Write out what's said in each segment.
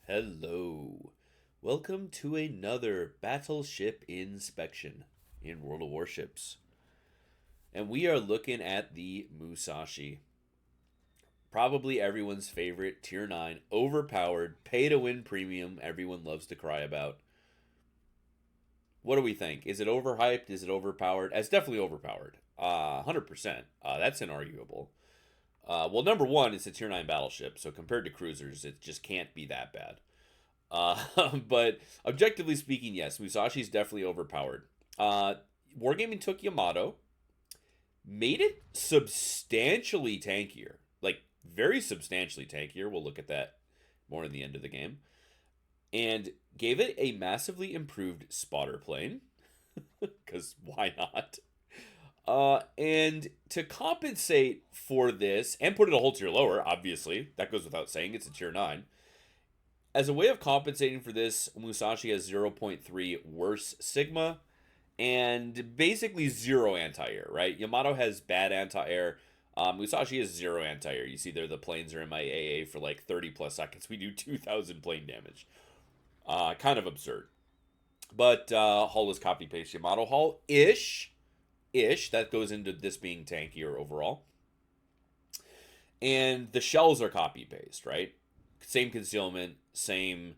Hello. Welcome to another battleship inspection in World of Warships. And we are looking at the Musashi. Probably everyone's favorite tier 9, overpowered, pay to win premium everyone loves to cry about. What do we think? Is it overhyped? Is it overpowered? It's definitely overpowered. 100%. That's inarguable. Well, number one, it's a tier 9 battleship, so compared to cruisers, it just can't be that bad. But objectively speaking, yes, Musashi's definitely overpowered. Wargaming took Yamato, made it substantially tankier, like very substantially tankier. We'll look at that more in the end of the game, and gave it a massively improved spotter plane, because why not? And to compensate for this and put it a whole tier lower, obviously, that goes without saying, it's a tier 9. As a way of compensating for this, Musashi has 0.3 worse Sigma and basically zero anti-air, right? Yamato has bad anti-air. Musashi has zero anti-air. You see there the planes are in my AA for like 30 plus seconds. We do 2,000 plane damage. Kind of absurd. But hull is copy-paste Yamato hull-ish. That goes into this being tankier overall. And the shells are copy-paste, right? Same concealment, same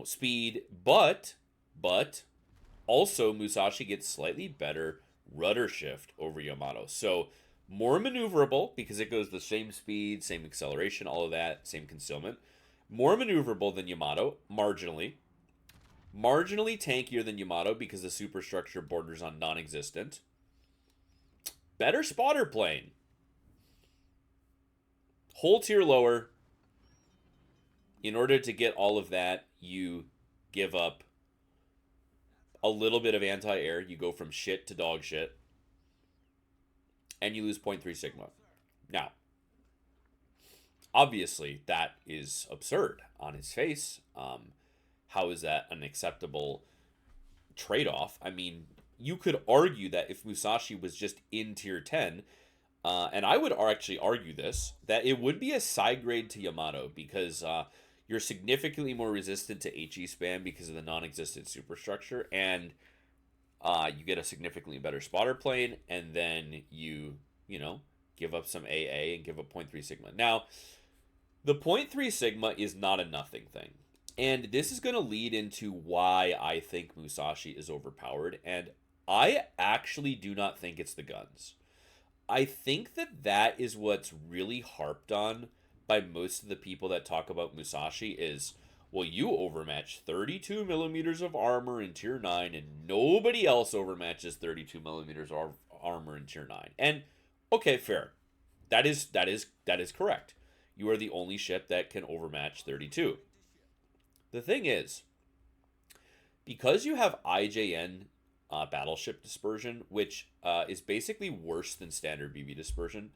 speed, but also Musashi gets slightly better rudder shift over Yamato. So more maneuverable because it goes the same speed, same acceleration, all of that, same concealment. More maneuverable than Yamato, marginally. Marginally tankier than Yamato because the superstructure borders on non-existent. Better spotter plane. Whole tier lower. In order to get all of that, you give up a little bit of anti-air. You go from shit to dog shit. And you lose 0.3 Sigma. Now, obviously, that is absurd on its face. How is that an acceptable trade-off? I mean, you could argue that if Musashi was just in tier 10, and I would actually argue this, that it would be a side grade to Yamato because you're significantly more resistant to HE spam because of the non-existent superstructure, and you get a significantly better spotter plane, and then you give up some AA and give up 0.3 Sigma. Now, the 0.3 Sigma is not a nothing thing. And this is going to lead into why I think Musashi is overpowered, and I actually do not think it's the guns. I think that is what's really harped on by most of the people that talk about Musashi is, well, you overmatch 32 millimeters of armor in tier 9 and nobody else overmatches 32 millimeters of armor in tier 9. And okay, fair. That is correct. You are the only ship that can overmatch 32. The thing is, because you have IJN battleship dispersion, which is basically worse than standard BB dispersion.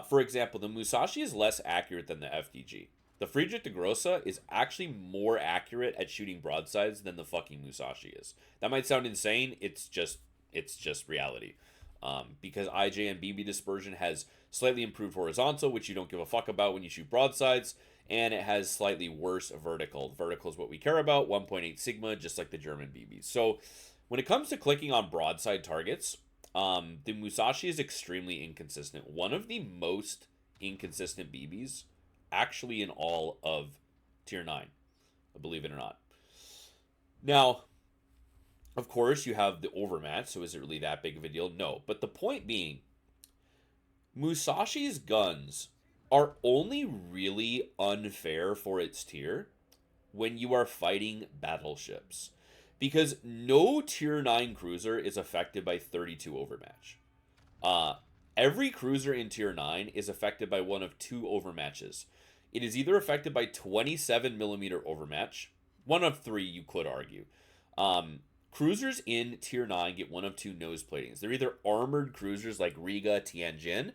For example, the Musashi is less accurate than the FDG. The Friedrich de Grosse is actually more accurate at shooting broadsides than the fucking Musashi is. That might sound insane. It's just reality. Because IJN BB dispersion has slightly improved horizontal, which you don't give a fuck about when you shoot broadsides, and it has slightly worse vertical. Vertical is what we care about, 1.8 Sigma, just like the German BBs. So when it comes to clicking on broadside targets, the Musashi is extremely inconsistent. One of the most inconsistent BBs, actually, in all of tier 9, believe it or not. Now, of course, you have the overmatch, so is it really that big of a deal? No. But the point being, Musashi's guns are only really unfair for its tier when you are fighting battleships. Because no tier 9 cruiser is affected by 32 overmatch. Every cruiser in tier 9 is affected by one of two overmatches. It is either affected by 27 millimeter overmatch, one of three you could argue. Cruisers in tier 9 get one of two nose platings. They're either armored cruisers like Riga, Tianjin,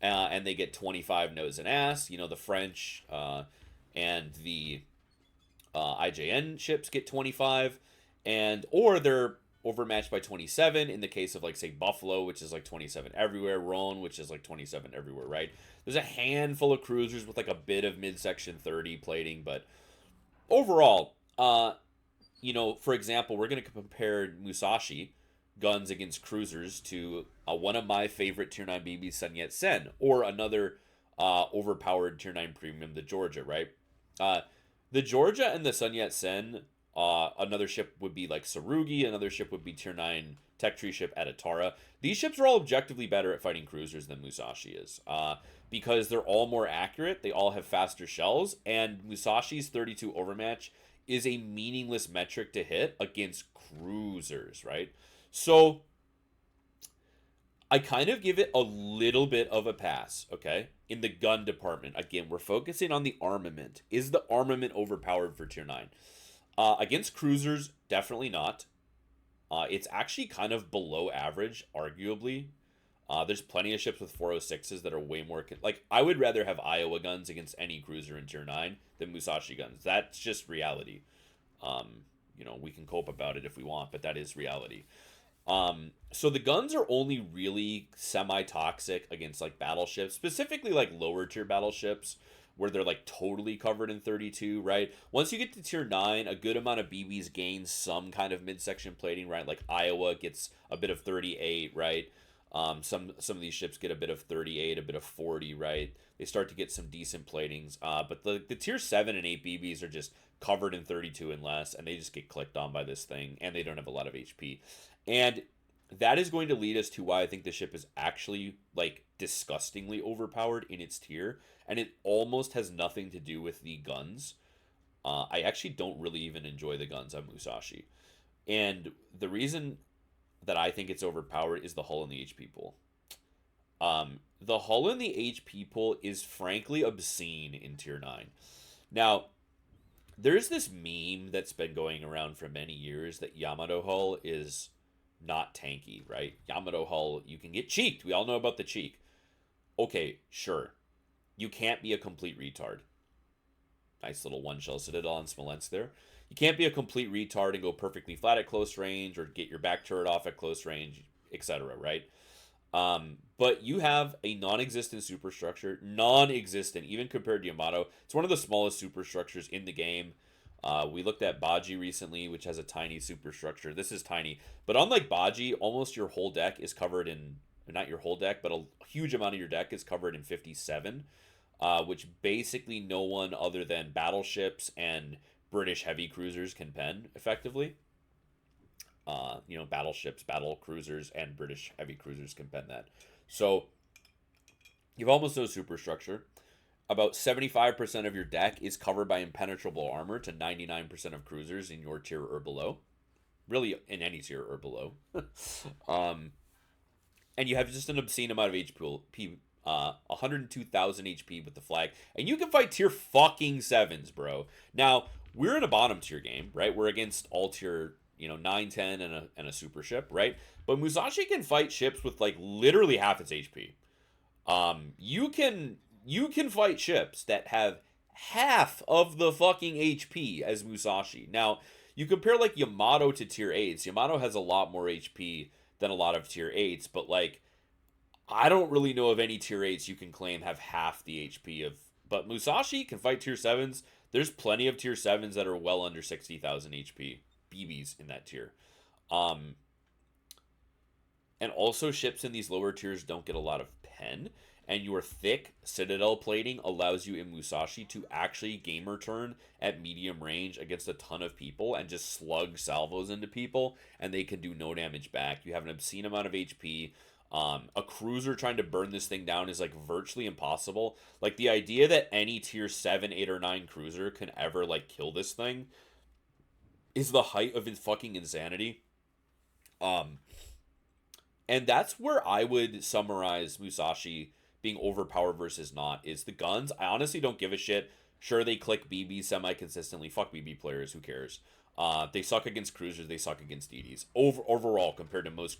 and they get 25 nose and ass. The French and the IJN ships get 25, or they're overmatched by 27 in the case of, like, say, Buffalo, which is like 27 everywhere, Rhone, which is like 27 everywhere, right? There's a handful of cruisers with like a bit of midsection 30 plating, but overall, for example, we're going to compare Musashi guns against cruisers to one of my favorite tier 9 BBs, Sun Yat Sen, or another overpowered tier 9 premium, the Georgia, right? Uh, the Georgia and the Sun Yat Sen, another ship would be like Sarugi, another ship would be tier 9 tech tree ship Adatara. These ships are all objectively better at fighting cruisers than Musashi is. Because they're all more accurate, they all have faster shells, and Musashi's 32 overmatch is a meaningless metric to hit against cruisers, right? So I kind of give it a little bit of a pass, okay? In the gun department, again, we're focusing on the armament. Is the armament overpowered for tier 9? Against cruisers, definitely not. It's actually kind of below average, arguably. There's plenty of ships with 406s that are way more... Like, I would rather have Iowa guns against any cruiser in tier 9 than Musashi guns. That's just reality. We can cope about it if we want, but that is reality. So the guns are only really semi-toxic against, like, battleships, specifically, like, lower tier battleships, where they're, like, totally covered in 32, right? Once you get to tier 9, a good amount of BBs gain some kind of midsection plating, right? Like, Iowa gets a bit of 38, right? Some of these ships get a bit of 38, a bit of 40, right? They start to get some decent platings. But the tier 7 and 8 BBs are just covered in 32 and less, and they just get clicked on by this thing, and they don't have a lot of HP. And that is going to lead us to why I think the ship is actually, like, disgustingly overpowered in its tier, and it almost has nothing to do with the guns. I actually don't really even enjoy the guns on Musashi. And the reason that I think it's overpowered is the hull and the HP pool. The hull and the HP pool is frankly obscene in tier 9. Now, there's this meme that's been going around for many years that Yamato hull is not tanky, right? Yamato hull, you can get cheeked. We all know about the cheek. Okay, sure. You can't be a complete retard. Nice little one shell Citadel on Smolensk there. You can't be a complete retard and go perfectly flat at close range or get your back turret off at close range, etc., right? But you have a non-existent superstructure, non-existent, even compared to Yamato. It's one of the smallest superstructures in the game. We looked at Baji recently, which has a tiny superstructure. This is tiny. But unlike Baji, almost your whole deck is covered in, not your whole deck, but a huge amount of your deck is covered in 57, which basically no one other than battleships and British heavy cruisers can pen effectively. Battleships, battle cruisers, and British heavy cruisers can pen that. So you have almost no superstructure. About 75% of your deck is covered by impenetrable armor to 99% of cruisers in your tier or below. Really, in any tier or below. And you have just an obscene amount of HP. 102,000 HP with the flag. And you can fight tier fucking 7s, bro. Now, we're in a bottom tier game, right? We're against all tier 9, 10, and a super ship, right? But Musashi can fight ships with, like, literally half its HP. You can fight ships that have half of the fucking HP as Musashi. Now, you compare, like, Yamato to tier 8s. Yamato has a lot more HP than a lot of tier 8s, but, like, I don't really know of any tier 8s you can claim have half the HP of... But Musashi can fight tier 7s. There's plenty of tier 7s that are well under 60,000 HP. BBs in that tier. And also ships in these lower tiers don't get a lot of pen, and your thick Citadel plating allows you in Musashi to actually gamer turn at medium range against a ton of people and just slug salvos into people, and they can do no damage back. You have an obscene amount of HP. A cruiser trying to burn this thing down is, like, virtually impossible. Like, the idea that any tier 7, 8, or 9 cruiser can ever, like, kill this thing is the height of his fucking insanity. And that's where I would summarize Musashi being overpowered versus not, is the guns. I honestly don't give a shit. Sure, they click BB semi-consistently. Fuck BB players, who cares? They suck against cruisers, they suck against DDs. Overall, compared to most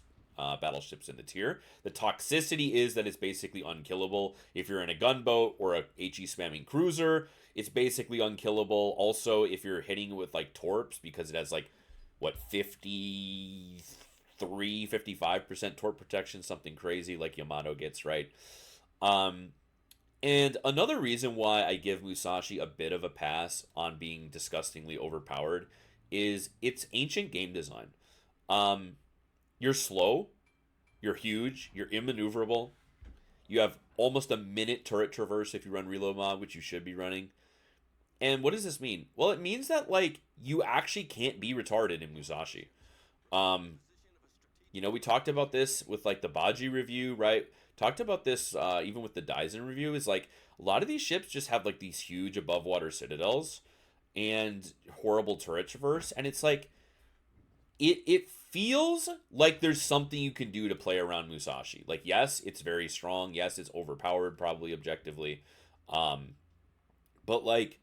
battleships in the tier. The toxicity is that it's basically unkillable. If you're in a gunboat or a HE spamming cruiser, it's basically unkillable. Also, if you're hitting with, like, torps, because it has, like, what, 53, 55% torque protection, something crazy like Yamato gets, right? Um, and another reason why I give Musashi a bit of a pass on being disgustingly overpowered is its ancient game design. Um, you're slow, you're huge, you're immaneuverable. You have almost a minute turret traverse if you run reload mod, which you should be running. And what does this mean? Well, it means that like you actually can't be retarded in Musashi. Um, we talked about this with like the Baji review, right? Talked about this even with the Daisen review. Is like a lot of these ships just have like these huge above water citadels and horrible turret traverse, and it's like it feels like there's something you can do to play around Musashi. Like, yes, it's very strong. Yes, it's overpowered, probably objectively. Um, but like,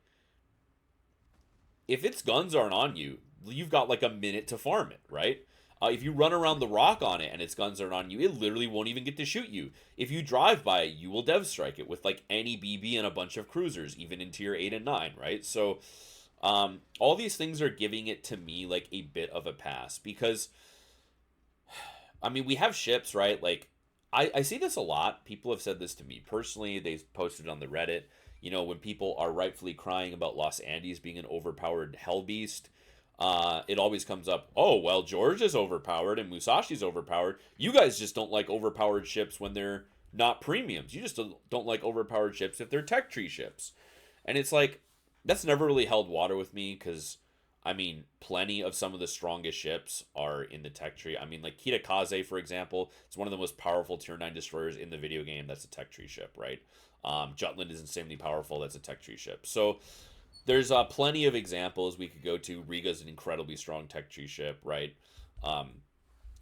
if its guns aren't on you, you've got like a minute to farm it, right? If you run around the rock on it and its guns aren't on you, it literally won't even get to shoot you. If you drive by it, you will dev strike it with like any BB and a bunch of cruisers, even in tier 8 and 9, right? So, all these things are giving it to me like a bit of a pass because I mean, we have ships, right? Like, I see this a lot. People have said this to me personally. They posted on the Reddit. When people are rightfully crying about Los Andes being an overpowered hell beast, it always comes up, oh, well, George is overpowered and Musashi's overpowered. You guys just don't like overpowered ships when they're not premiums. You just don't like overpowered ships if they're tech tree ships. And it's like, that's never really held water with me because I mean, plenty of some of the strongest ships are in the tech tree. I mean, like Kitakaze, for example, it's one of the most powerful tier 9 destroyers in the video game. That's a tech tree ship, right? Jutland is insanely powerful. That's a tech tree ship. So there's plenty of examples we could go to. Riga's an incredibly strong tech tree ship, right? Um,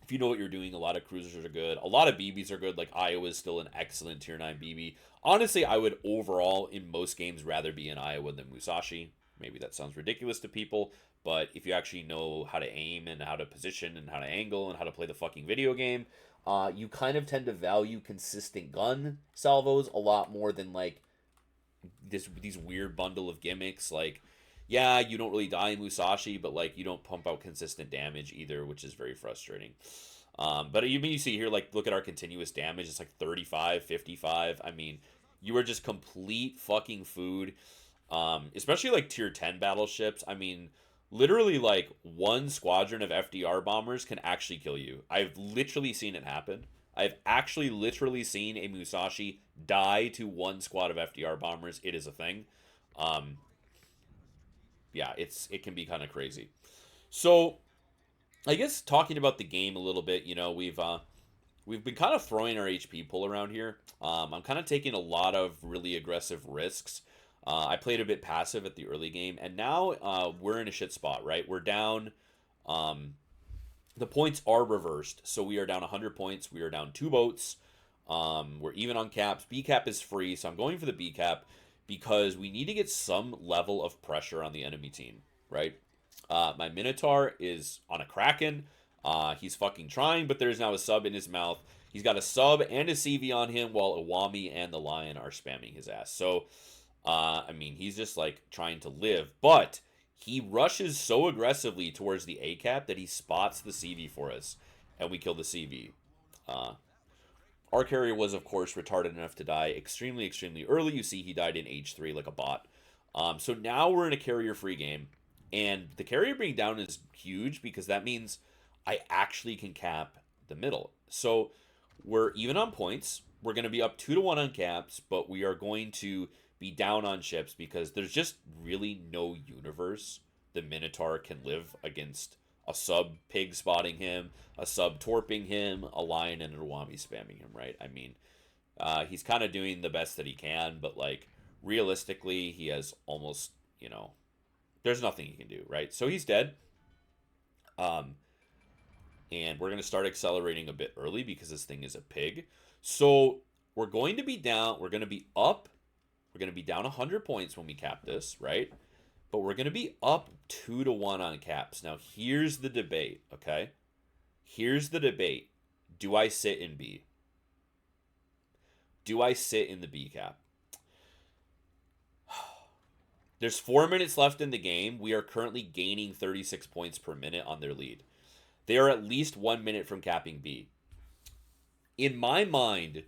if you know what you're doing, a lot of cruisers are good. A lot of BBs are good. Like Iowa is still an excellent tier 9 BB. Honestly, I would overall, in most games, rather be in Iowa than Musashi. Maybe that sounds ridiculous to people, but if you actually know how to aim and how to position and how to angle and how to play the fucking video game, you kind of tend to value consistent gun salvos a lot more than like these weird bundle of gimmicks. Like, yeah, you don't really die in Musashi, but like you don't pump out consistent damage either, which is very frustrating. But you see here, like, look at our continuous damage. It's like 35, 55. I mean, you are just complete fucking food. Especially like tier 10 battleships. I mean, literally like one squadron of FDR bombers can actually kill you. I've literally seen it happen. I've actually literally seen a Musashi die to one squad of FDR bombers. It is a thing. Um, yeah, it can be kind of crazy. So I guess talking about the game a little bit, we've been kind of throwing our HP pool around here. I'm kind of taking a lot of really aggressive risks. I played a bit passive at the early game, and now we're in a shit spot, right? We're down. Um, the points are reversed, so we are down 100 points. We are down 2 boats. We're even on caps. B cap is free, so I'm going for the B cap because we need to get some level of pressure on the enemy team, right? My Minotaur is on a Kraken. He's fucking trying, but there's now a sub in his mouth. He's got a sub and a CV on him while Iwami and the Lion are spamming his ass. So, I mean, he's just like trying to live, but he rushes so aggressively towards the A cap that he spots the CV for us, and we kill the CV. Uh, our carrier was, of course, retarded enough to die extremely, extremely early. You see, he died in H3 like a bot. So now we're in a carrier-free game, and the carrier being down is huge because that means I actually can cap the middle. So we're even on points. We're going to be up 2-1 on caps, but we are going to be down on ships because there's just really no universe the Minotaur can live against a sub pig spotting him, a sub torping him, a lion and a Ruwami spamming him, right? I mean, he's kind of doing the best that he can, but like realistically, he has almost, there's nothing he can do, right? So he's dead. Um, and we're going to start accelerating a bit early because this thing is a pig. So we're going to be down, we're going to be up, we're going to be down 100 points when we cap this, right? But we're going to be up 2-1 on caps. Now, here's the debate, okay? Here's the debate. Do I sit in B? Do I sit in the B cap? There's 4 minutes left in the game. We are currently gaining 36 points per minute on their lead. They are at least 1 minute from capping B. In my mind,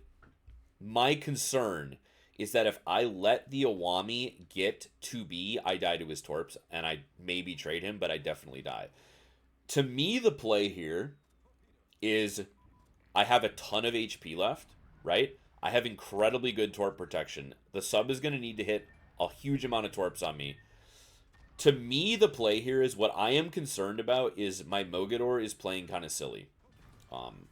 my concern is that if I let the Awami get to B, I die to his torps, and I maybe trade him, but I definitely die. To me, the play here is I have a ton of HP left, right? I have incredibly good torp protection. The sub is going to need to hit a huge amount of torps on me. To me, the play here is what I am concerned about is my Mogador is playing kind of silly. Um,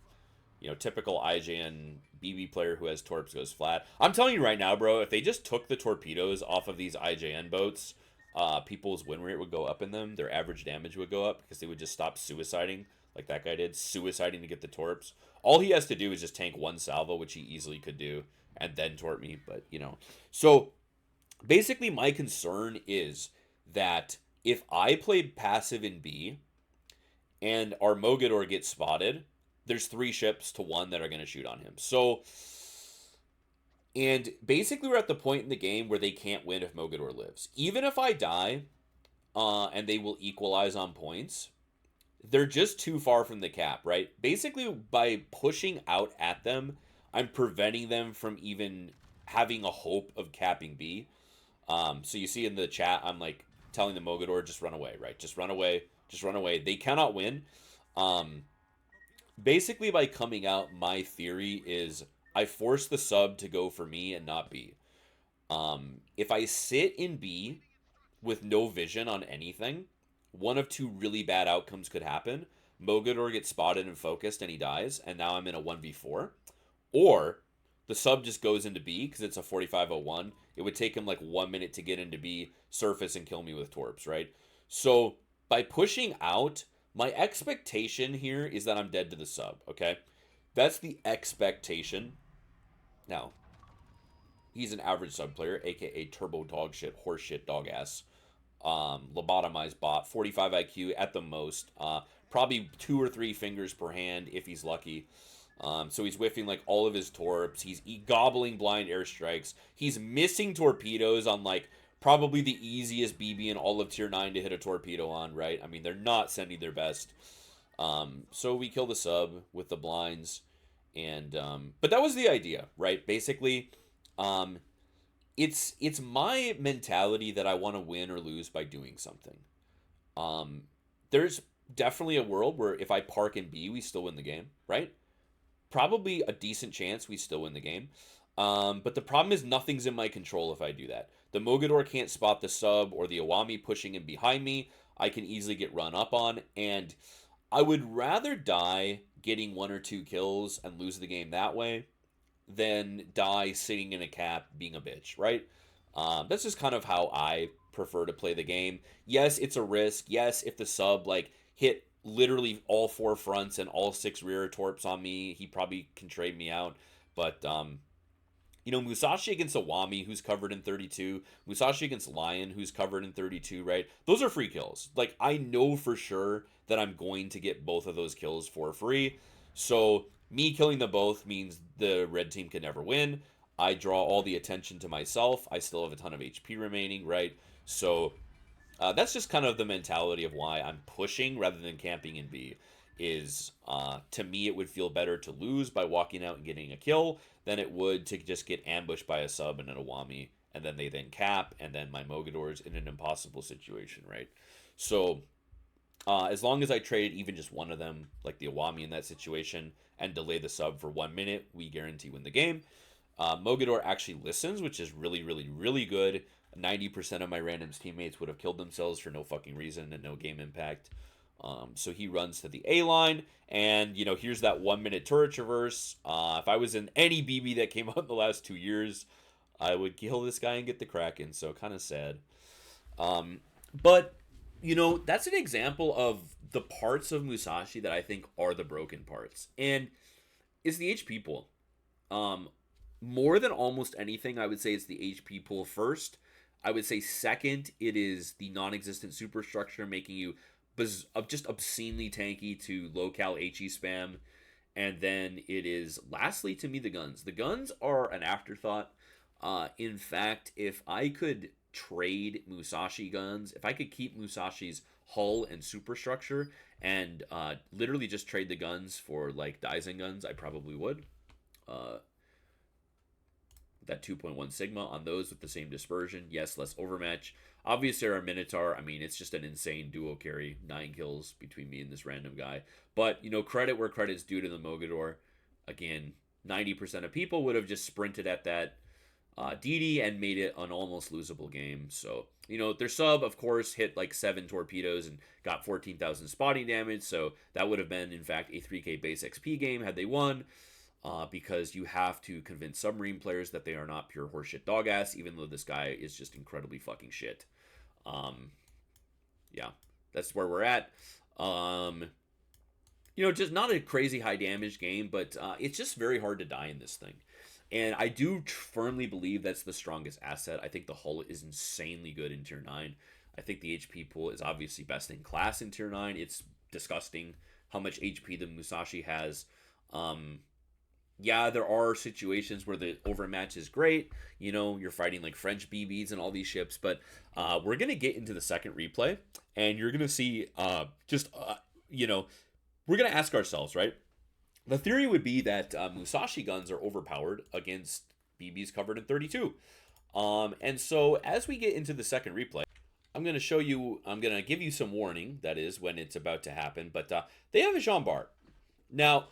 typical IJN BB player who has torps goes flat. I'm telling you right now, bro, if they just took the torpedoes off of these IJN boats, people's win rate would go up in them. Their average damage would go up because they would just stop suiciding like that guy did, suiciding to get the torps. All he has to do is just tank one salvo, which he easily could do, and then torp me. But. So basically my concern is that if I play passive in B and our Mogador gets spotted, there's 3 ships to 1 that are going to shoot on him. So, and basically we're at the point in the game where they can't win if Mogador lives. Even if I die, and they will equalize on points, they're just too far from the cap, right? Basically, by pushing out at them, I'm preventing them from even having a hope of capping B. So you see in the chat, I'm like telling the Mogador, just run away, right? Just run away. Just run away. They cannot win. Basically, by coming out, my theory is I force the sub to go for me and not B. If I sit in B with no vision on anything, one of 2 really bad outcomes could happen. Mogador gets spotted and focused and he dies, and now I'm in a 1v4. Or the sub just goes into B because it's a 4501. It would take him like 1 minute to get into B, surface, and kill me with torps, right? So by pushing out, my expectation here is that I'm dead to the sub, okay? That's the expectation. Now, he's an average sub player, aka turbo dog shit, horse shit, dog ass. Lobotomized bot, 45 IQ at the most. Probably 2 or 3 fingers per hand if he's lucky. So he's whiffing like all of his torps. He's gobbling blind airstrikes. He's missing torpedoes on like probably the easiest BB in all of tier 9 to hit a torpedo on, right? I mean, they're not sending their best. So we kill the sub with the blinds. And but that was the idea, right? Basically, it's my mentality that I want to win or lose by doing something. There's definitely a world where if I park in B, we still win the game, right? Probably a decent chance we still win the game. But the problem is nothing's in my control if I do that. The Mogador can't spot the sub or the Awami pushing in behind me. I can easily get run up on, and I would rather die getting 1 or 2 kills and lose the game that way than die sitting in a cap being a bitch, right? That's just kind of how I prefer to play the game. Yes, it's a risk. Yes, if the sub like hit literally all 4 fronts and all 6 rear torps on me, he probably can trade me out. But Musashi against Awami, who's covered in 32. Musashi against Lion, who's covered in 32, right? Those are free kills. Like, I know for sure that I'm going to get both of those kills for free. So, me killing them both means the red team can never win. I draw all the attention to myself. I still have a ton of HP remaining, right? So, that's just kind of the mentality of why I'm pushing rather than camping in B. To me, it would feel better to lose by walking out and getting a kill than it would to just get ambushed by a sub and an Awami, and then they cap, and then my Mogador's in an impossible situation, right? So, as long as I trade even just one of them, like the Awami in that situation, and delay the sub for 1 minute, we guarantee win the game. Mogador actually listens, which is really, really, really good. 90% of my randoms teammates would have killed themselves for no fucking reason and no game impact. So he runs to the A line, and here's that 1 minute turret traverse. If I was in any BB that came out in the last 2 years, I would kill this guy and get the Kraken. So kind of sad. But that's an example of the parts of Musashi that I think are the broken parts, and it's the HP pool. More than almost anything, I would say it's the HP pool first. I would say second, it is the non-existent superstructure making you just obscenely tanky to low-cal HE spam. And then it is, lastly, to me, the guns. The guns are an afterthought. In fact, if I could trade Musashi guns, if I could keep Musashi's hull and superstructure and literally just trade the guns for like Daisen guns, I probably would. Uh, that 2.1 Sigma on those with the same dispersion. Yes, less overmatch. Obviously, our Minotaur, I mean, it's just an insane duo carry. 9 kills between me and this random guy. But, you know, credit where credit's due to the Mogador. Again, 90% of people would have just sprinted at that DD and made it an almost losable game. So, you know, their sub, of course, hit like 7 torpedoes and got 14,000 spotting damage. So that would have been, in fact, a 3k base XP game had they won. Because you have to convince submarine players that they are not pure horseshit dog ass, even though this guy is just incredibly fucking shit. Yeah, that's where we're at. You know, just not a crazy high damage game, but it's just very hard to die in this thing. And I do firmly believe that's the strongest asset. I think the hull is insanely good in Tier 9. I think the HP pool is obviously best in class in Tier 9. It's disgusting how much HP the Musashi has. Yeah, there are situations where the overmatch is great. You know, you're fighting like French BBs and all these ships, but we're going to get into the second replay, and you're going to see you know, we're going to ask ourselves, right? The theory would be that Musashi guns are overpowered against BBs covered in 32. And so as we get into the second replay, I'm going to give you some warning, that is, when it's about to happen, but they have a Jean Bart. Now,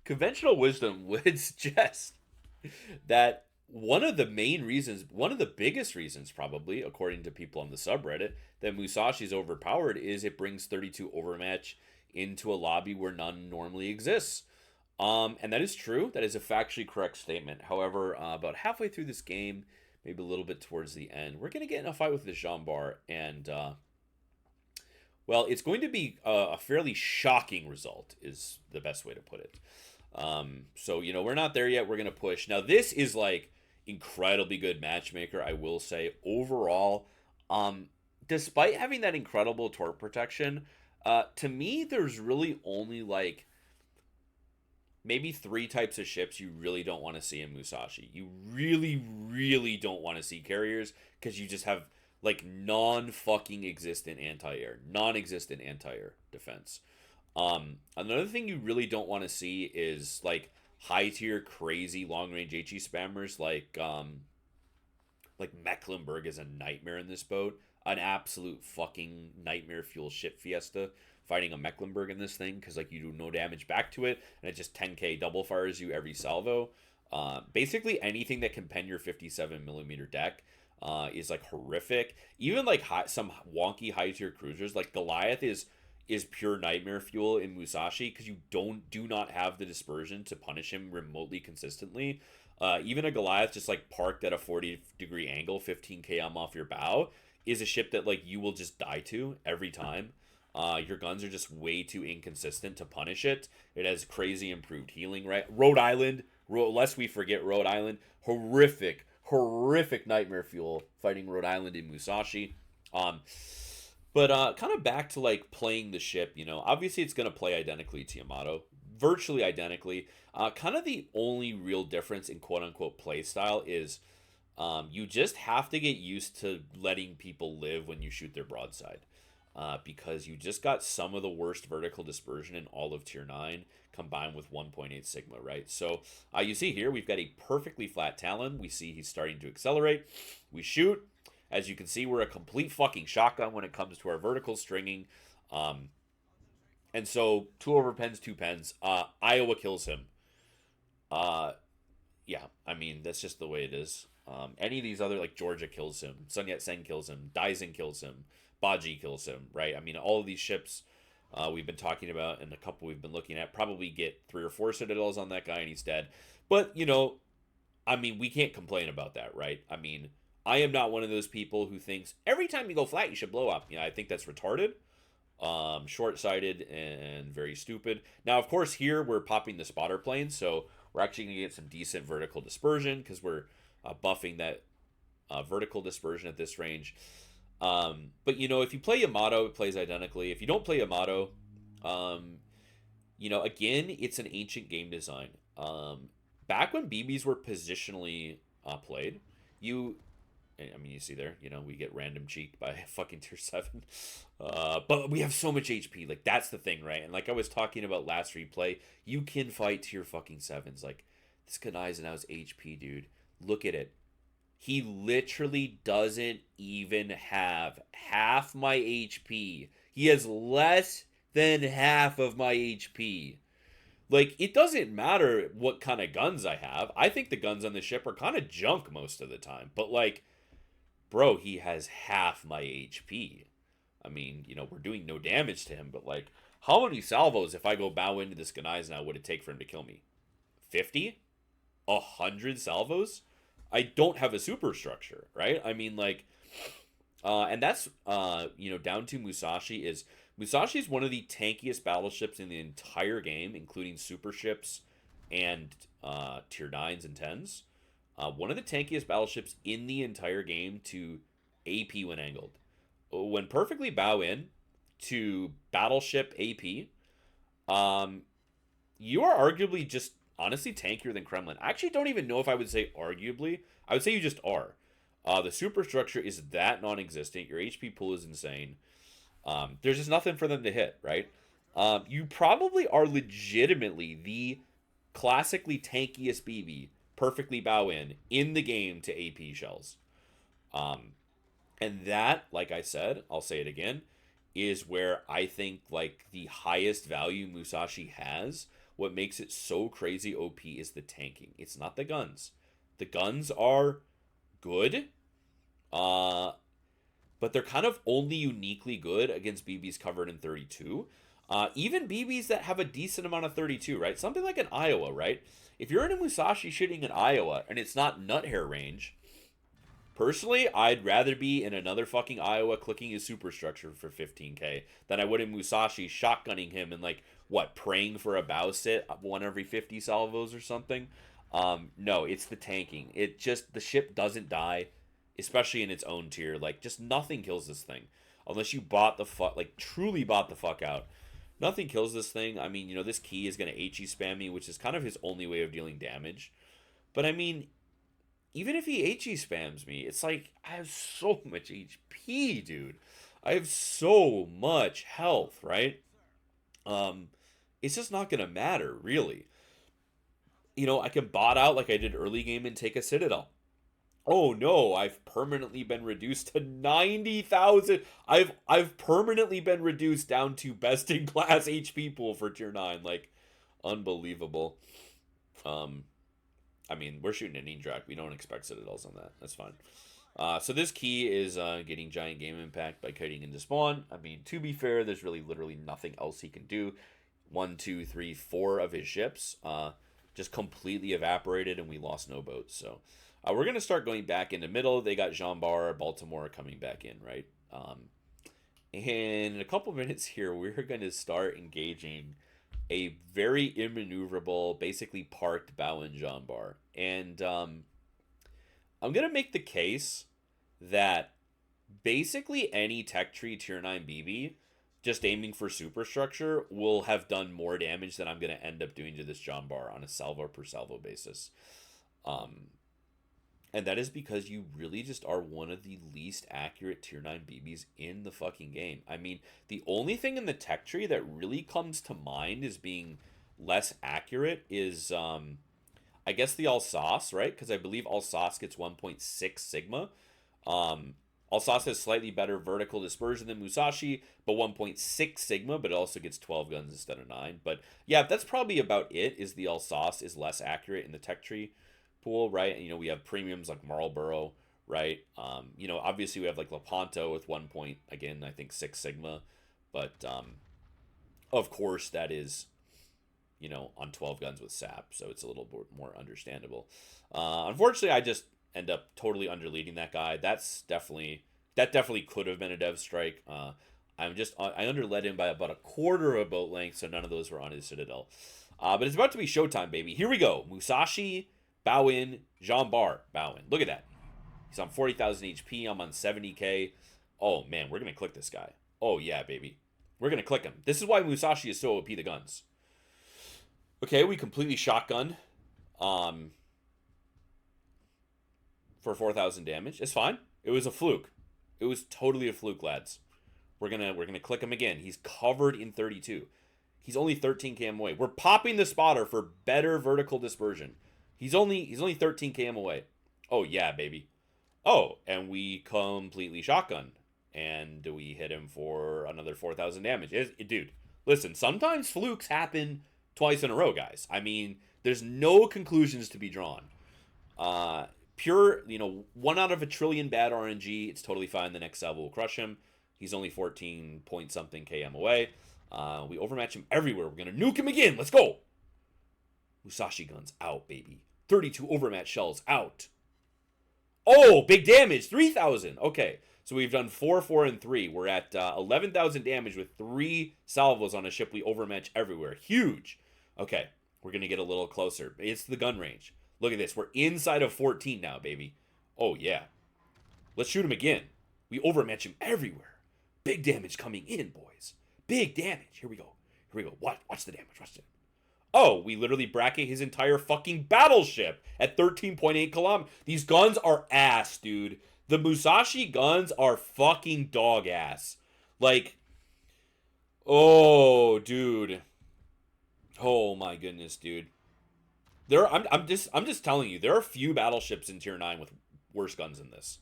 conventional wisdom would suggest that one of the biggest reasons, probably, according to people on the subreddit, that Musashi is overpowered is it brings 32 overmatch into a lobby where none normally exists. And that is true. That is a factually correct statement. However, about halfway through this game, maybe a little bit towards the end, we're going to get in a fight with the Jean Bart, and well, it's going to be a fairly shocking result, is the best way to put it. So, you know, we're not there yet. We're going to push. Now, this is like incredibly good matchmaker, I will say. Overall, despite having that incredible torque protection, to me, there's really only like maybe 3 types of ships you really don't want to see in Musashi. You really, really don't want to see carriers because you just have like non-fucking existent anti-air defense. Another thing you really don't want to see is like high tier crazy long range HE spammers like Mecklenburg is a nightmare in this boat. An absolute fucking nightmare fuel ship fiesta fighting a Mecklenburg in this thing because like you do no damage back to it and it just 10k double fires you every salvo. Basically anything that can pen your 57mm deck is like horrific. Even like some wonky high tier cruisers like Goliath is pure nightmare fuel in Musashi because you do not have the dispersion to punish him remotely consistently. Even a Goliath just like parked at a 40-degree angle, 15k off your bow, is a ship that like you will just die to every time. Your guns are just way too inconsistent to punish it. It has crazy improved healing, right? Rhode Island, lest we forget Rhode Island, horrific nightmare fuel fighting Rhode Island in Musashi. But kind of back to like playing the ship, you know, obviously it's going to play identically to Yamato, virtually identically. Kind of the only real difference in quote unquote play style is you just have to get used to letting people live when you shoot their broadside. Because you just got some of the worst vertical dispersion in all of Tier 9 combined with 1.8 Sigma, right? So you see here, we've got a perfectly flat Talon. We see he's starting to accelerate. We shoot. As you can see, we're a complete fucking shotgun when it comes to our vertical stringing. And so 2 overpens, 2 pens. Iowa kills him. Yeah, I mean, that's just the way it is. Any of these other, like Georgia kills him. Sun Yat-sen kills him. Daisen kills him. Baji kills him, right? I mean, all of these ships we've been talking about and the couple we've been looking at probably get 3 or 4 citadels on that guy and he's dead. But, you know, I mean, we can't complain about that, right? I mean, I am not one of those people who thinks every time you go flat, you should blow up. Yeah, I think that's retarded, short-sighted, and very stupid. Now, of course, here we're popping the spotter plane, so we're actually going to get some decent vertical dispersion because we're buffing that vertical dispersion at this range. But, you know, if you play Yamato, it plays identically. If you don't play Yamato, you know, again, it's an ancient game design. Back when BBs were positionally played, you I mean, you see there, we get random cheeked by fucking tier 7. But we have so much HP. Like, that's the thing, right? And like I was talking about last replay, you can fight tier fucking 7s. Like, this Kanaizenau's HP, dude. Look at it. He literally doesn't even have half my HP. He has less than half of my HP. Like, it doesn't matter what kind of guns I have. I think the guns on the ship are kind of junk most of the time. But, like, bro, he has half my HP. I mean, we're doing no damage to him, but, like, how many salvos, if I go bow into this Gneiss now, would it take for him to kill me? 50? 100 salvos? I don't have a superstructure, right? I mean, like, and that's, down to Musashi is one of the tankiest battleships in the entire game, including super ships and tier 9s and 10s. One of the tankiest battleships in the entire game to AP when angled. When perfectly bow in to battleship AP, you are arguably just honestly tankier than Kremlin. I actually don't even know if I would say arguably. I would say you just are. The superstructure is that non-existent. Your HP pool is insane. There's just nothing for them to hit, right? You probably are legitimately the classically tankiest BB, perfectly bow in the game to AP shells. And that, like I said, I'll say it again, is where I think like the highest value Musashi has. What makes it so crazy OP is the tanking. It's not the guns. The guns are good, but they're kind of only uniquely good against BBs covered in 32. Even BBs that have a decent amount of 32, right? Something like an Iowa, right? If you're in a Musashi shooting an Iowa and it's not nut hair range, personally, I'd rather be in another fucking Iowa clicking his superstructure for 15k than I would in Musashi shotgunning him and like, praying for a bow sit one every 50 salvos or something. No, it's the tanking. It just, the ship doesn't die, especially in its own tier. Like, just nothing kills this thing. Unless you truly bought the fuck out. Nothing kills this thing. I mean, this key is going to HE spam me, which is kind of his only way of dealing damage. But I mean, even if he HE spams me, it's like, I have so much HP, dude. I have so much health, right? It's just not going to matter, really. I can bot out like I did early game and take a Citadel. Oh no, I've permanently been reduced to 90,000. I've permanently been reduced down to best in class HP pool for tier 9. Like, unbelievable. I mean, we're shooting an Indrak. We don't expect Citadels on that. That's fine. So this key is getting giant game impact by kiting into spawn. I mean, to be fair, there's really literally nothing else he can do. 1, 2, 3, 4 of his ships just completely evaporated, and we lost no boats. So we're going to start going back in the middle. They got Jean Bar, Baltimore coming back in, right? And in a couple minutes here, we're going to start engaging a very immaneuverable, basically parked bow and Jean Bar. And I'm going to make the case that basically any tech tree tier 9 BB just aiming for superstructure will have done more damage than I'm going to end up doing to this Jean Bar on a salvo per salvo basis. And that is because you really just are one of the least accurate tier 9 BBs in the fucking game. I mean, the only thing in the tech tree that really comes to mind as being less accurate is, I guess, the Alsace, right? Because I believe Alsace gets 1.6 Sigma. Alsace has slightly better vertical dispersion than Musashi, but 1.6 Sigma, but it also gets 12 guns instead of 9. But yeah, that's probably about it, is the Alsace is less accurate in the tech tree pool, right? And, we have premiums like Marlboro, right? Obviously we have like Lepanto with 1 point, again, I think 6 Sigma. But, of course, that is, on 12 guns with SAP, so it's a little more understandable. Unfortunately, I just end up totally underleading that guy. That definitely could have been a dev strike. I underled him by about a quarter of a boat length, so none of those were on his Citadel. But it's about to be showtime, baby. Here we go. Musashi, bow in, Jean Bar, bow in. Look at that. He's on 40,000 HP. I'm on 70k. Oh, man, we're going to click this guy. Oh, yeah, baby. We're going to click him. This is why Musashi is so OP the guns. Okay, we completely shotgunned. for 4,000 damage. It's fine. It was a fluke. It was totally a fluke, lads. We're gonna click him again. He's covered in 32. He's only 13 km away. We're popping the spotter for better vertical dispersion. He's only 13 km away. Oh yeah, baby. Oh, and we completely shotgun, and we hit him for another 4,000 damage. Dude, listen. Sometimes flukes happen twice in a row, guys. I mean, there's no conclusions to be drawn. Pure, 1 out of 1 trillion bad RNG. It's totally fine. The next salvo will crush him. He's only 14 point something km away. We overmatch him everywhere. We're going to nuke him again. Let's go. Musashi guns out, baby. 32 overmatch shells out. Oh, big damage. 3,000. Okay. So we've done 4, 4, and 3. We're at 11,000 damage with 3 salvos on a ship we overmatch everywhere. Huge. Okay. We're going to get a little closer. It's the gun range. Look at this. We're inside of 14 now, baby. Oh, yeah. Let's shoot him again. We overmatch him everywhere. Big damage coming in, boys. Big damage. Here we go. Here we go. Watch the damage. Watch it. Oh, we literally bracket his entire fucking battleship at 13.8 kilometers. These guns are ass, dude. The Musashi guns are fucking dog ass. Like, oh, dude. Oh my goodness, dude. I'm just telling you, there are few battleships in tier 9 with worse guns than this.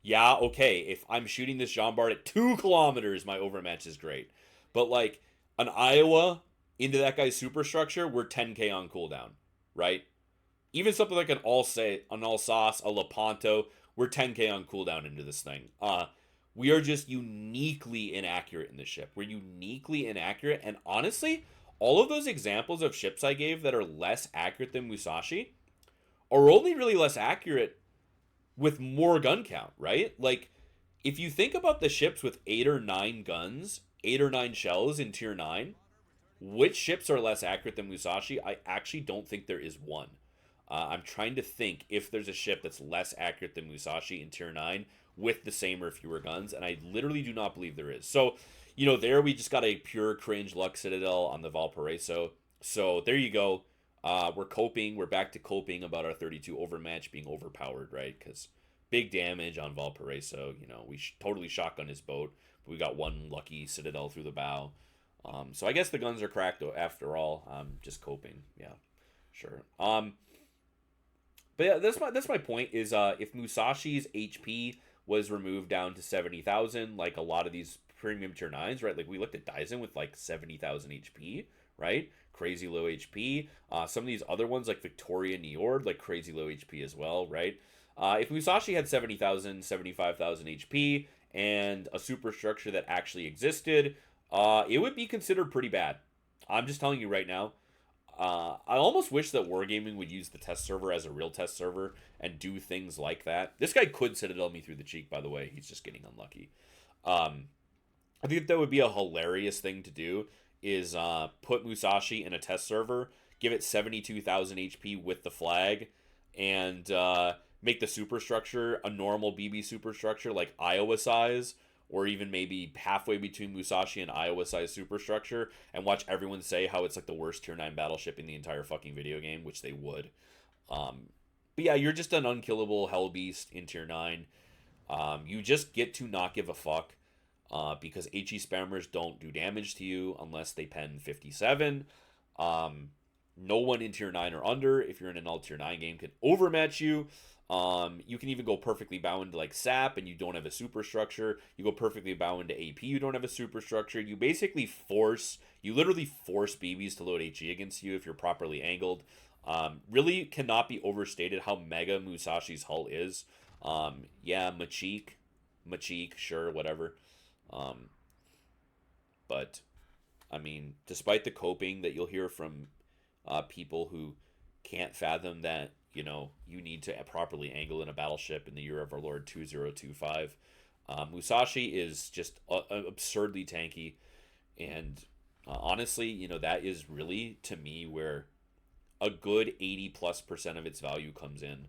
Yeah, okay, if I'm shooting this Jean Bart at 2 kilometers, my overmatch is great. But like an Iowa into that guy's superstructure, we're 10k on cooldown, right? Even something like an Alsace, a Lepanto, we're 10k on cooldown into this thing. We are just uniquely inaccurate in this ship. We're uniquely inaccurate, and honestly, all of those examples of ships I gave that are less accurate than Musashi are only really less accurate with more gun count, right? Like, if you think about the ships with 8 or 9 guns, 8 or 9 shells in tier 9, which ships are less accurate than Musashi? I actually don't think there is one. I'm trying to think if there's a ship that's less accurate than Musashi in tier 9 with the same or fewer guns, and I literally do not believe there is. So, there we just got a pure cringe Luck Citadel on the Valparaiso. So there you go. We're coping. We're back to coping about our 32 overmatch being overpowered, right? Because big damage on Valparaiso. We totally shotgun his boat. But we got one lucky Citadel through the bow. So I guess the guns are cracked after all. Just coping. Yeah, sure. But yeah, that's my point. Is if Musashi's HP was removed down to 70,000, like a lot of these premium tier 9s, right? Like we looked at Dyson with like 70,000 HP, right? Crazy low HP. Some of these other ones like Victoria Niord, like crazy low HP as well, right? If Musashi had 70,000, 75,000 HP and a superstructure that actually existed, it would be considered pretty bad. I'm just telling you right now. I almost wish that Wargaming would use the test server as a real test server and do things like that. This guy could Citadel me through the cheek, by the way. He's just getting unlucky. I think that would be a hilarious thing to do is put Musashi in a test server, give it 72,000 HP with the flag, and make the superstructure a normal BB superstructure like Iowa size, or even maybe halfway between Musashi and Iowa size superstructure, and watch everyone say how it's like the worst tier 9 battleship in the entire fucking video game, which they would. But yeah, you're just an unkillable hell beast in tier 9. You just get to not give a fuck. Because HE spammers don't do damage to you unless they pen 57. No one in tier 9 or under, if you're in an all tier 9 game, can overmatch you. You can even go perfectly bow into like SAP and you don't have a superstructure. You go perfectly bow into AP, you don't have a superstructure. You basically literally force BBs to load HE against you if you're properly angled. Really cannot be overstated how mega Musashi's hull is. Yeah, Machik, sure, whatever. But I mean, despite the coping that you'll hear from people who can't fathom that, you need to properly angle in a battleship in the year of our Lord 2025, Musashi is just absurdly tanky. And honestly, that is really, to me, where a good 80+% of its value comes in.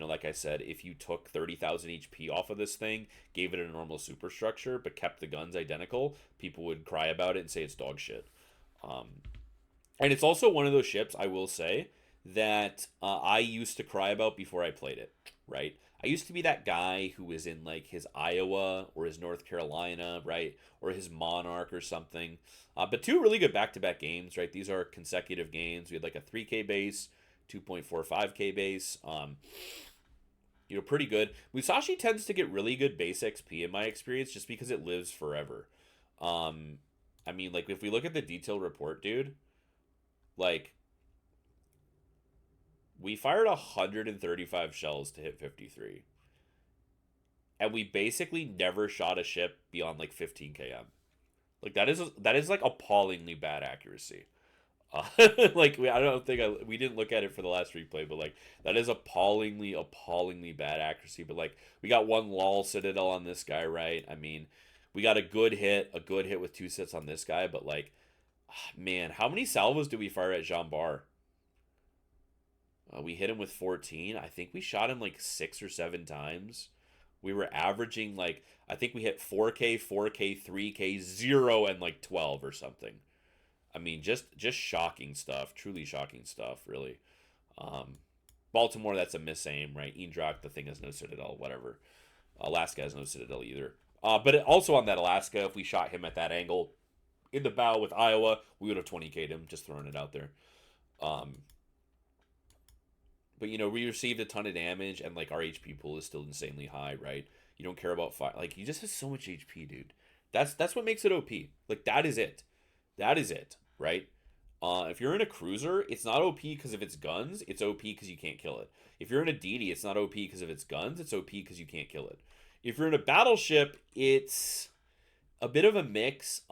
Like I said, if you took 30,000 HP off of this thing, gave it a normal superstructure, but kept the guns identical, people would cry about it and say it's dog shit. And it's also one of those ships, I will say, that I used to cry about before I played it, right? I used to be that guy who was in like his Iowa or his North Carolina, right? Or his Monarch or something. But two really good back to back games, right? These are consecutive games. We had like a 3K base, 2.45K base. Pretty good. Musashi tends to get really good base XP in my experience just because it lives forever. Um, I mean, like, if we look at the detailed report, dude, like, we fired 135 shells to hit 53. And we basically never shot a ship beyond like 15 km. Like that is like appallingly bad accuracy. Uh, I don't think we didn't look at it for the last replay, but like that is appallingly bad accuracy. But like we got one lol citadel on this guy, right? I mean, we got a good hit with two sets on this guy, but like, man, how many salvos do we fire at Jean Bar? We hit him with 14. I think we shot him like 6 or 7 times. We were averaging like I think we hit 4K, 4K, 3K, 0, and like 12 or something. I mean, just shocking stuff. Truly shocking stuff, really. Um, Baltimore, that's a miss aim, right? Eendrock, the thing has no citadel, whatever. Alaska has no citadel either. Also on that Alaska, if we shot him at that angle in the bow with Iowa, we would have 20K'd him. Just throwing it out there. Um, but we received a ton of damage, and like our HP pool is still insanely high, right? You don't care about fire. Like he just has so much HP, dude. That's what makes it OP. Like that is it. That is it, right? If you're in a cruiser, it's not OP because of its guns. It's OP because you can't kill it. If you're in a DD, it's not OP because of its guns. It's OP because you can't kill it. If you're in a battleship, it's a bit of a mix.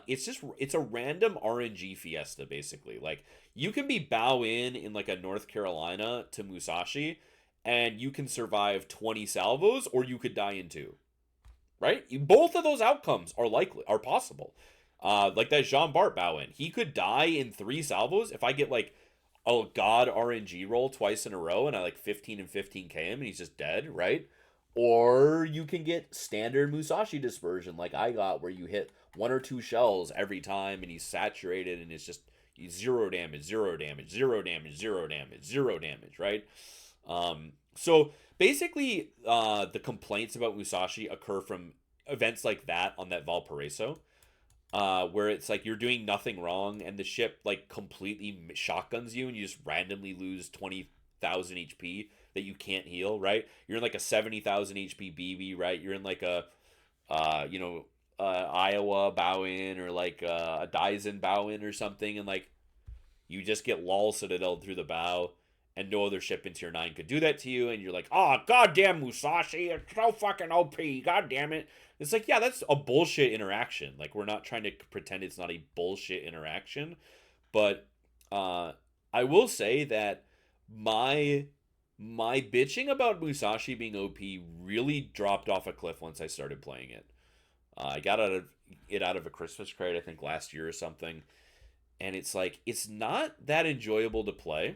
It's a random RNG fiesta basically. Like you can be bow in like a North Carolina to Musashi, and you can survive 20 salvos, or you could die in two. Right? Both of those outcomes are possible. Like that Jean Bart bow in, he could die in 3 salvos if I get like a god RNG roll twice in a row and I like 15 and 15K him and he's just dead, right? Or you can get standard Musashi dispersion like I got, where you hit 1 or 2 shells every time and he's saturated and it's just zero damage, zero damage, zero damage, zero damage, zero damage, right? So basically, the complaints about Musashi occur from events like that on that Valparaiso, where it's like you're doing nothing wrong and the ship like completely shotguns you and you just randomly lose 20,000 HP that you can't heal, right? You're in like a 70,000 HP BB, right? You're in like a, Iowa bow in, or like a Dyson bow in or something, and like you just get lol citadel through the bow, and no other ship in tier 9 could do that to you, and you're like, oh goddamn Musashi, it's so fucking OP, god damn it. It's like, yeah, that's a bullshit interaction. Like, we're not trying to pretend it's not a bullshit interaction, but I will say that my bitching about Musashi being OP really dropped off a cliff once I started playing it. I got out of a Christmas crate, I think last year or something, and it's like it's not that enjoyable to play.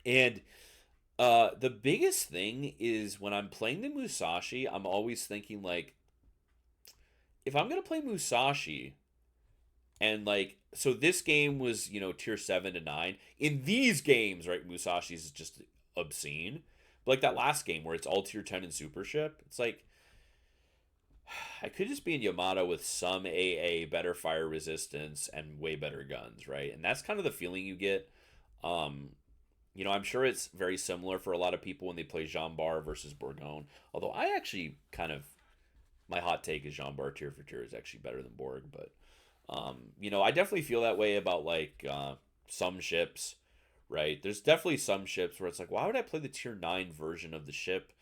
And the biggest thing is when I'm playing the Musashi, I'm always thinking like, if I'm gonna play Musashi, and like, so this game was tier 7 to 9. In these games, right, Musashi is just obscene. But like that last game where it's all tier 10 and super ship, it's like I could just be in Yamato with some AA, better fire resistance, and way better guns, right? And that's kind of the feeling you get. Um, I'm sure it's very similar for a lot of people when they play Jean Bar versus Bourgogne. Although I actually my hot take is Jean Bar tier for tier is actually better than Borg. But, I definitely feel that way about like some ships, right? There's definitely some ships where it's like, why would I play the tier 9 version of the ship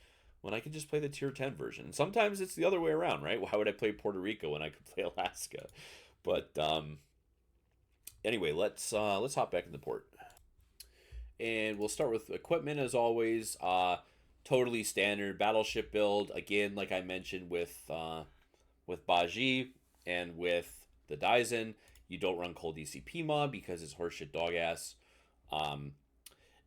when I could just play the tier 10 version? And sometimes it's the other way around, right? Why would I play Puerto Rico when I could play Alaska? But anyway, let's hop back into port. And we'll start with equipment as always. Totally standard battleship build. Again, like I mentioned with Baji and with the Dyson, you don't run cold DCP mod because it's horseshit dog ass.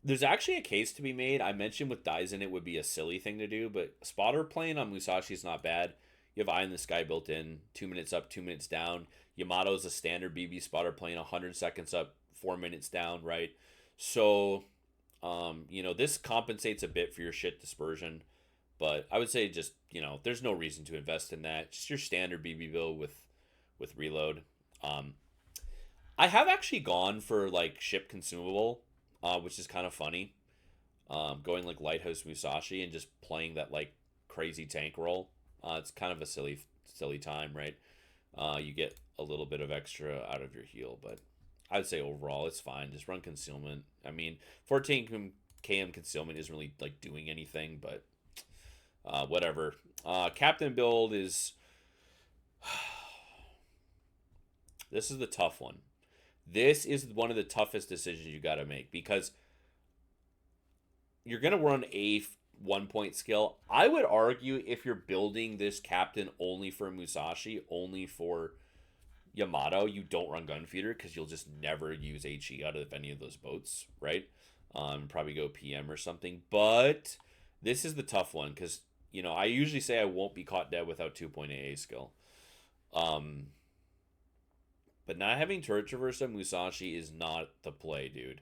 There's actually a case to be made. I mentioned with Dyson it would be a silly thing to do, but spotter plane on Musashi is not bad. You have Eye in the Sky built in, 2 minutes up, 2 minutes down. Yamato is a standard BB spotter plane, 100 seconds up, 4 minutes down, right? So This compensates a bit for your shit dispersion, but I would say just, there's no reason to invest in that. Just your standard BB build with reload. Um, I have actually gone for like ship consumable, which is kind of funny. Going like Lighthouse Musashi and just playing that like crazy tank roll. It's kind of a silly time, right? You get a little bit of extra out of your heal, but I'd say overall it's fine. Just run concealment. I mean, 14 km concealment isn't really like doing anything, but whatever. Captain build is this is the tough one. This is one of the toughest decisions you got to make because you're gonna run a 1 point skill. I would argue if you're building this captain only for Musashi, only for Yamato, you don't run Gunfeeder because you'll just never use HE out of any of those boats, right? Probably go PM or something. But this is the tough one because I usually say I won't be caught dead without 2 point AA skill. But not having turret traverse on Musashi is not the play, dude.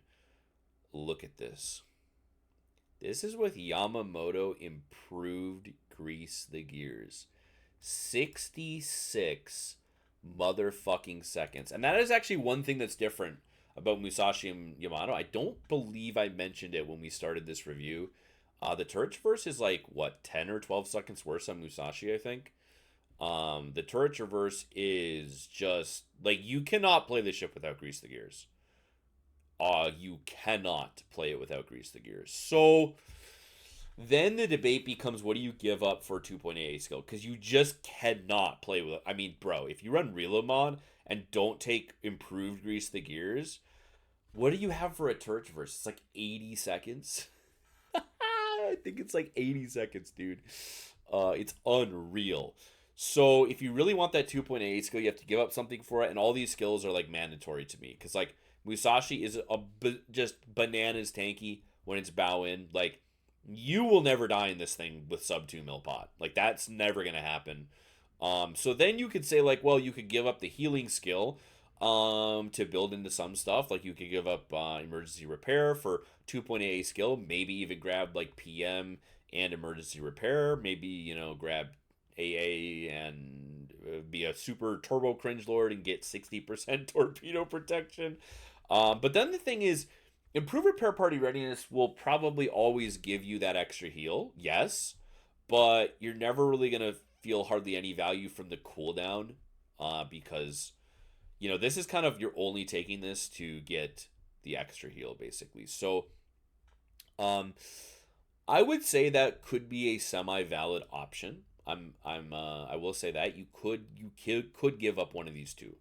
Look at this. This is with Yamamoto improved grease the gears. 66 motherfucking seconds. And that is actually one thing that's different about Musashi and Yamato. I don't believe I mentioned it when we started this review. The turret traverse is like, 10 or 12 seconds worse on Musashi, I think. The turret traverse is just, like, you cannot play the ship without grease the gears. You cannot play it without grease the gears. So then the debate becomes, what do you give up for 2 point AA skill? Because you just cannot play with it. I mean, bro, if you run reload mod and don't take improved grease the gears, what do you have for a turret traverse? It's like 80 seconds. I think it's like 80 seconds, dude. It's unreal. So if you really want that 2 point AA skill, you have to give up something for it. And all these skills are like mandatory to me. Because like Musashi is just bananas tanky when it's bow in. Like, you will never die in this thing with sub 2 mil pot. Like, that's never going to happen. So then you could say, like, well, you could give up the healing skill to build into some stuff. Like, you could give up emergency repair for 2 point AA skill. Maybe even grab, like, PM and emergency repair. Maybe, grab AA and be a super turbo cringe lord and get 60% torpedo protection. But then the thing is, improved repair party readiness will probably always give you that extra heal, yes, but you're never really going to feel hardly any value from the cooldown because, this is kind of, you're only taking this to get the extra heal, basically. So I would say that could be a semi-valid option. I will say that you could give up one of these two.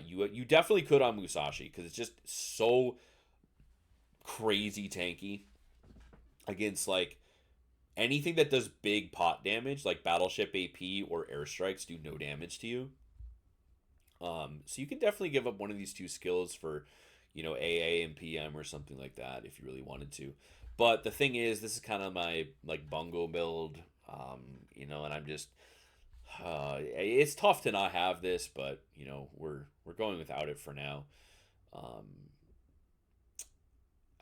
You definitely could on Musashi because it's just so crazy tanky against like anything that does big pot damage, like battleship AP or airstrikes do no damage to you. So you can definitely give up one of these two skills for, AA and PM or something like that if you really wanted to. But the thing is, this is kind of my like bungo build, and I'm just it's tough to not have this, but we're going without it for now. I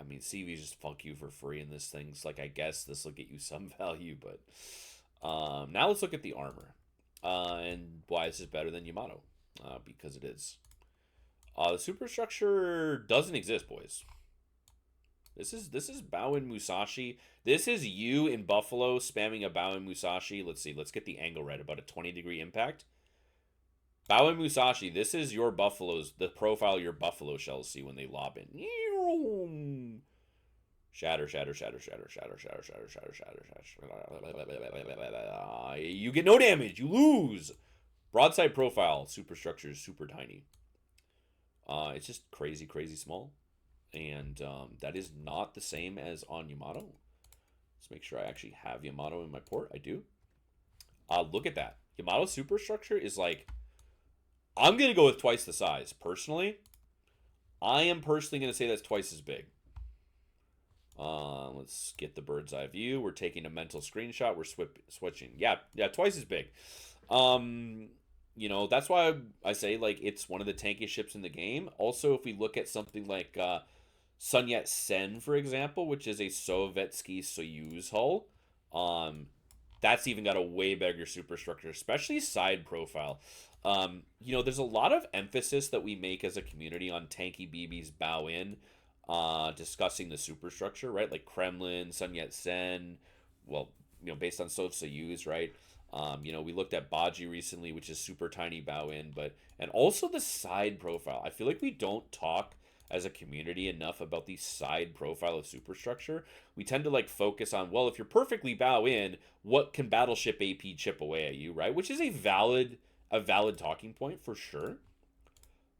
mean, CV just fuck you for free in this thing. So, like, I guess this will get you some value, but now let's look at the armor and why this is better than Yamato, because it is. The superstructure doesn't exist, boys. This is Bowen Musashi. This is you in Buffalo spamming a Bowen Musashi. Let's see. Let's get the angle right. About a 20-degree impact. Bowen Musashi. This is your Buffaloes. The profile your Buffalo shells see when they lob in. Shatter, shatter, shatter, shatter, shatter, shatter, shatter, shatter, shatter. You get no damage. You lose. Broadside profile. Superstructure is super tiny. It's just crazy, crazy small. And that is not the same as on Yamato. Let's make sure I actually have Yamato in my port. I do. Look at that. Yamato superstructure is like, I'm going to go with twice the size. Personally, I am personally going to say that's twice as big. Let's get the bird's eye view. We're taking a mental screenshot. We're switching. Yeah, twice as big. That's why I say, like, it's one of the tankiest ships in the game. Also, if we look at something like Sun Yat-sen, for example, which is a Sovietsky Soyuz hull. Um, that's even got a way bigger superstructure, especially side profile. There's a lot of emphasis that we make as a community on tanky BBs bow in, discussing the superstructure, right? Like Kremlin, Sun Yat Sen, well, based on Soyuz, right? We looked at Baji recently, which is super tiny bow in, but and also the side profile. I feel like we don't talk as a community enough about the side profile of superstructure. We tend to like focus on, well, if you're perfectly bow in, what can battleship AP chip away at you, right? Which is a valid talking point for sure.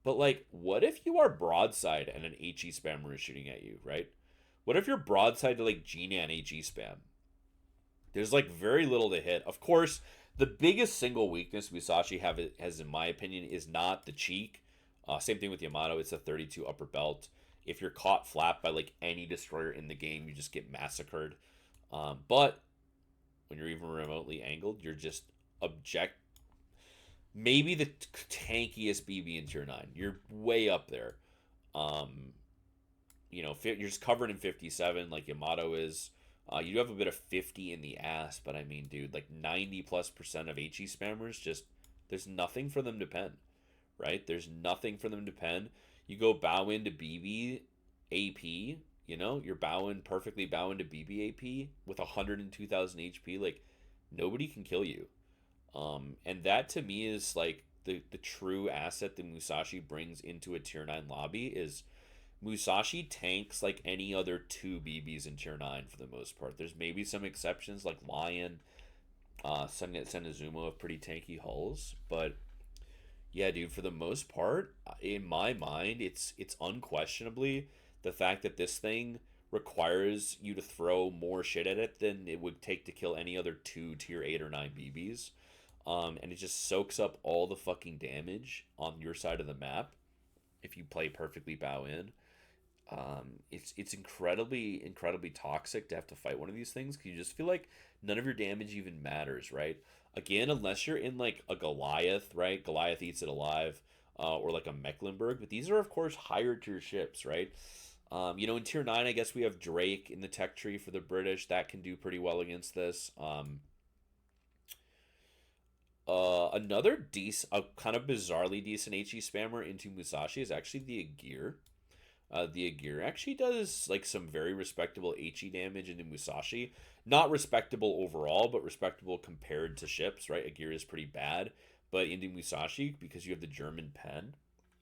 But like, what if you are broadside and an HE spammer is shooting at you, right? What if you're broadside to like Gnan HE spam? There's like very little to hit. Of course, the biggest single weakness Musashi has, in my opinion, is not the cheek. Same thing with Yamato. It's a 32 upper belt. If you're caught flat by like any destroyer in the game, you just get massacred. But when you're even remotely angled, you're just object. Maybe the tankiest BB in tier 9. You're way up there. Um, you're just covered in 57 like Yamato is. You do have a bit of 50 in the ass, but I mean, dude, like 90+% of HE spammers just there's nothing for them to pen, right? There's nothing for them to pen. You go bow into BB AP, you're perfectly bow into BB AP with 102,000 HP. Like nobody can kill you. And that to me is like the true asset that Musashi brings into a tier 9 lobby is Musashi tanks like any other two BBs in tier 9 for the most part. There's maybe some exceptions like Lion, Sunget Senizuma have pretty tanky hulls, but yeah, dude, for the most part, in my mind, it's unquestionably the fact that this thing requires you to throw more shit at it than it would take to kill any other two tier 8 or 9 BBs. And it just soaks up all the fucking damage on your side of the map if you play perfectly bow in. It's incredibly toxic to have to fight one of these things because you just feel like none of your damage even matters, right? Again, unless you're in like a Goliath, right? Goliath eats it alive, or like a Mecklenburg. But these are of course higher tier ships, right? In tier 9, I guess we have Drake in the tech tree for the British that can do pretty well against this. Another a kind of bizarrely decent HE spammer into Musashi is actually the Agir. The Agir actually does like some very respectable HE damage into Musashi. Not respectable overall, but respectable compared to ships, right? Agir is pretty bad, but into Musashi, because you have the German pen,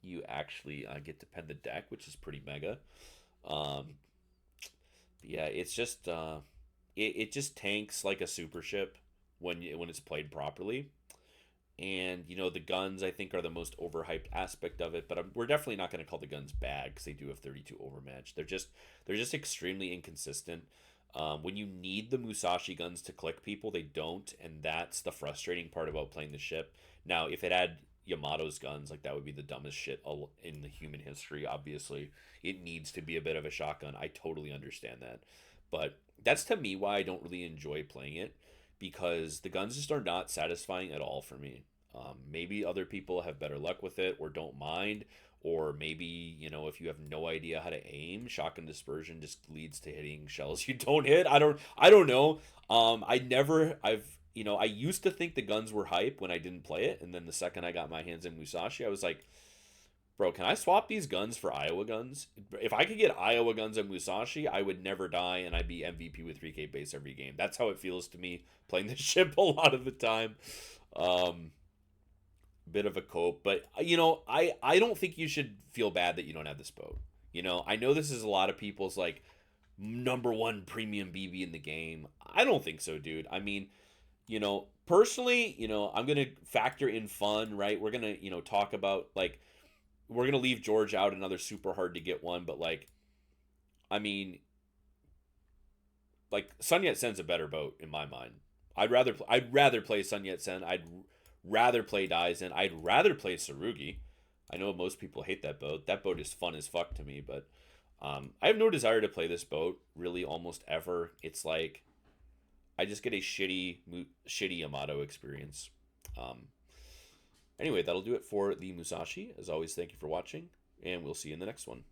you actually get to pen the deck, which is pretty mega. Um, yeah, it's just it just tanks like a super ship when it's played properly. And the guns I think are the most overhyped aspect of it, but we're definitely not going to call the guns bad because they do have 32 overmatch. They're just extremely inconsistent. When you need the Musashi guns to click people, they don't, and that's the frustrating part about playing the ship. Now, if it had Yamato's guns, like that would be the dumbest shit in the human history. Obviously, it needs to be a bit of a shotgun. I totally understand that, but that's to me why I don't really enjoy playing it because the guns just are not satisfying at all for me. Maybe other people have better luck with it or don't mind, or maybe if you have no idea how to aim, shotgun dispersion just leads to hitting shells you don't hit. I don't know. I used to think the guns were hype when I didn't play it, and then the second I got my hands in Musashi, I was like, bro, can I swap these guns for Iowa guns? If I could get Iowa guns and Musashi, I would never die and I'd be MVP with 3K base every game. That's how it feels to me playing the ship a lot of the time. Bit of a cope, but I don't think you should feel bad that you don't have this boat. I know this is a lot of people's like number one premium BB in the game. I don't think so, dude. I mean, personally, I'm gonna factor in fun, right? We're gonna talk about like we're gonna leave George out, another super hard to get one, but like I mean, like Sun Yat Sen's a better boat in my mind. I'd rather play Sun Yat Sen. I'd rather play Daisen. I'd rather play Sarugi. I know most people hate that boat. That boat is fun as fuck to me, but I have no desire to play this boat really almost ever. It's like I just get a shitty Yamato experience. Um, anyway, that'll do it for the Musashi. As always, thank you for watching, and we'll see you in the next one.